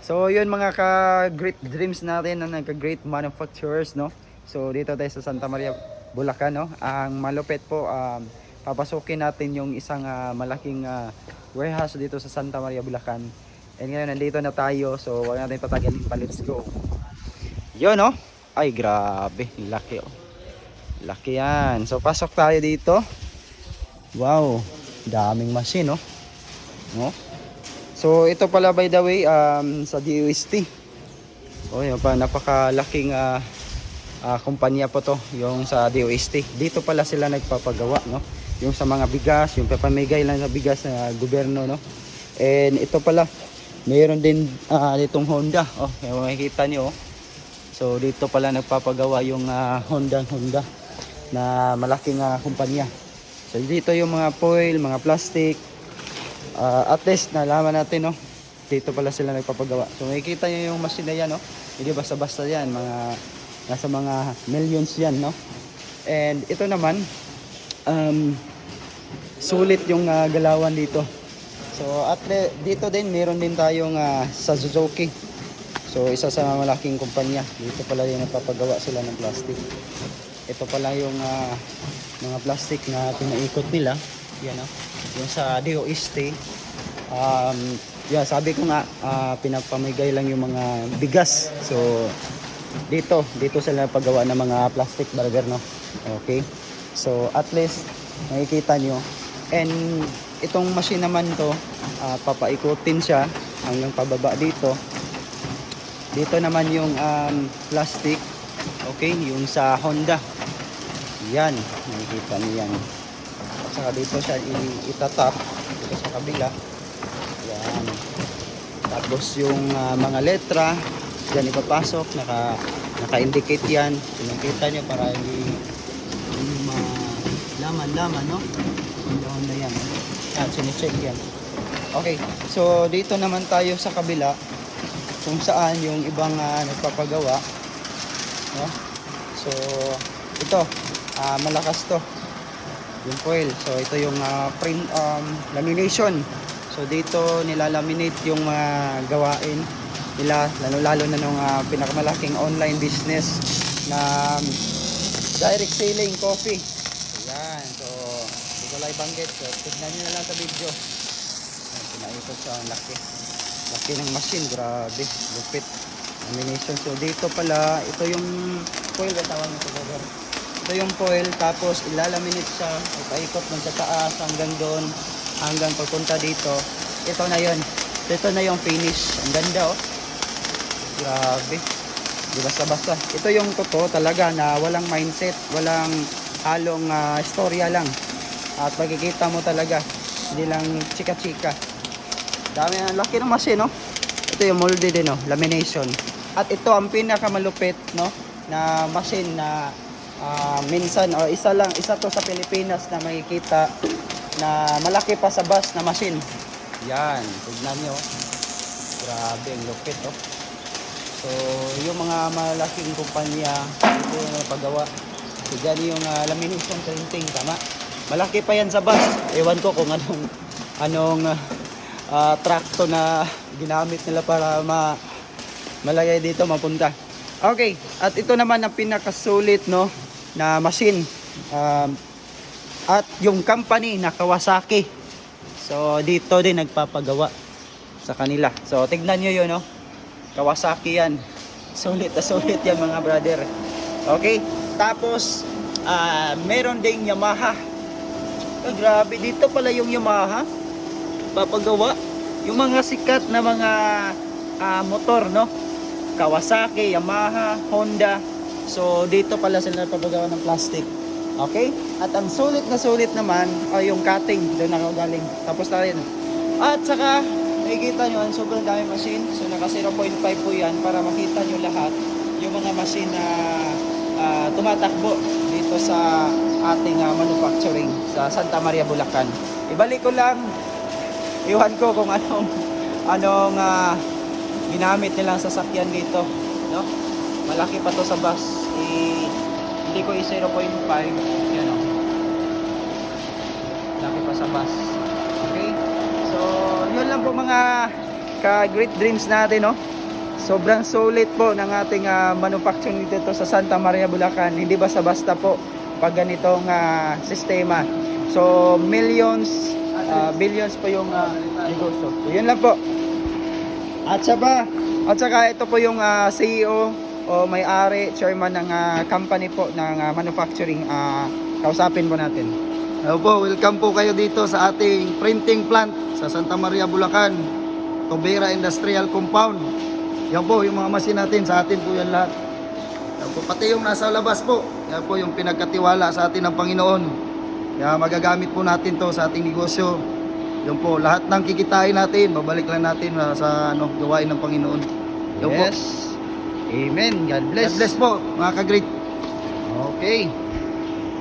So yun mga ka-great dreams natin na nagka-great manufacturers, no. So dito tayo sa Santa Maria, Bulacan, no. Ang malupit po, papasukin natin yung isang malaking warehouse dito sa Santa Maria, Bulacan. And ngayon nandito na tayo, so wag natin patagalin pa, let's go. Yun, no. Ay grabe, laki, oh. Laki yan. So pasok tayo dito. Wow, daming machine, no. No? So ito pala by the way sa DOST. Oh, yun pa, napakalaking kumpanya po to, yung sa DOST. Dito pala sila nagpapagawa, no? Yung sa mga bigas, yung papamigay lang na bigas na gobyerno, no? And ito pala, mayroon din ditong Honda. Oh, yung makikita niyo, oh. So dito pala nagpapagawa yung Honda na malaking kumpanya. So dito yung mga foil, mga plastic. At least nalaman natin, no, dito pala sila nagpapagawa. So makikita nyo yung machine na yan, no, hindi basta-basta yan, nasa mga millions yan, no. And ito naman sulit yung galawan dito. So at dito din meron din tayong sa Suzuki. So isa sa malaking kumpanya, dito pala yung nagpapagawa sila ng plastic. Ito pala yung mga plastic na pinaikot nila. Yan, no? Yung sa DOST, yeah, sabi ko nga, pinapamigay lang yung mga bigas. So dito sila paggawa ng mga plastic burger, no. Okay, so at least makikita nyo. And itong machine naman to, papaikutin siya hanggang pababa dito. Dito naman yung plastic, okay, yung sa Honda. Yan, makikita nyo yan. Saka dito siya itatap dito sa kabila. Yan. Tapos yung mga letra diyan ipapasok, naka-indicate yan. Pinakita nyo para hindi malaman, no? Honda yan. Yan, sinicheck yan. Okay, so dito naman tayo sa kabila kung saan yung ibang nagpapagawa, no? So ito, malakas to yung foil. So ito yung print lamination. So dito nilalaminate yung mga gawain nila, lalo na nung pinakamalaking online business na direct selling coffee. Ayan, so hindi ko lang ibanggit. So tignan nyo na lang sa video. Ayan, pinaikot sa laki ng machine, grabe, lupit lamination. So dito pala, ito yung foil, tawag nito, ito yung foil, tapos ilalaminate siya, ipaikot mo sa taas hanggang doon, hanggang papunta dito. Ito na yung finish. Ang ganda, oh, grabe, di basta-basta. Ito yung totoo talaga na walang mindset, walang halong istorya lang, at makikita mo talaga, hindi lang chika-chika. Dami, ang laki ng machine, no. Ito yung molded din, no, lamination. At ito ang pinakamalupit, no, na machine na minsan, isa to sa Pilipinas na makikita na malaki pa sa bus na machine. Yan, tignan nyo, grabe, ang lupit, oh. So yung mga malaking kumpanya ito yung paggawa. Tignan yung lamination printing, tama, malaki pa yan sa bus. Ewan ko kung anong trakto na ginamit nila para malagay dito, mapunta. Okay, at ito naman ang pinakasulit, no, na machine, at yung company na Kawasaki. So dito din nagpapagawa sa kanila. So tignan nyo yun, no, Kawasaki yan. Sulit na sulit yan, mga brother. Okay, tapos meron ding Yamaha. Oh, grabe, dito pala yung Yamaha papagawa. Yung mga sikat na mga motor, no, Kawasaki, Yamaha, Honda. So dito pala sila papagawa ng plastic. Okay? At ang sulit na sulit naman ay yung cutting, doon nakagaling. Tapos na rin. At saka makikita nyo, ang sobrang dami machine. So naka 0.5 po yan para makita nyo lahat yung mga machine na tumatakbo dito sa ating manufacturing sa Santa Maria, Bulacan. Ibalik ko lang, iwan ko kung anong ginamit nilang sasakyan dito, no? Malaki pa to sa bus. Hindi ko 0.5, yan, no? Laki pa sa bus. Okay? So, yun lang po mga ka-great dreams natin, no? sobrang solid po ng ating manufacturing dito sa Santa Maria, Bulacan. Hindi basta-basta po pag ganitong sistema. So millions, billions po yung negosyo. So, yun lang po. At saka ito po yung CEO o may-ari, chairman ng company po ng manufacturing. Kausapin po natin. Hello po, welcome po kayo dito sa ating printing plant sa Santa Maria, Bulacan, Tobera Industrial Compound. Yan po yung mga machine natin, sa atin po yan lahat. Yan po, pati yung nasa labas po, yan po yung pinagkatiwala sa atin ng Panginoon. Kaya magagamit po natin to sa ating negosyo. Yan po, lahat ng kikitain natin, babalik lang natin sa gawain ng Panginoon. Yan po. Yes. Amen. God bless. God bless po, mga ka-great. Okay.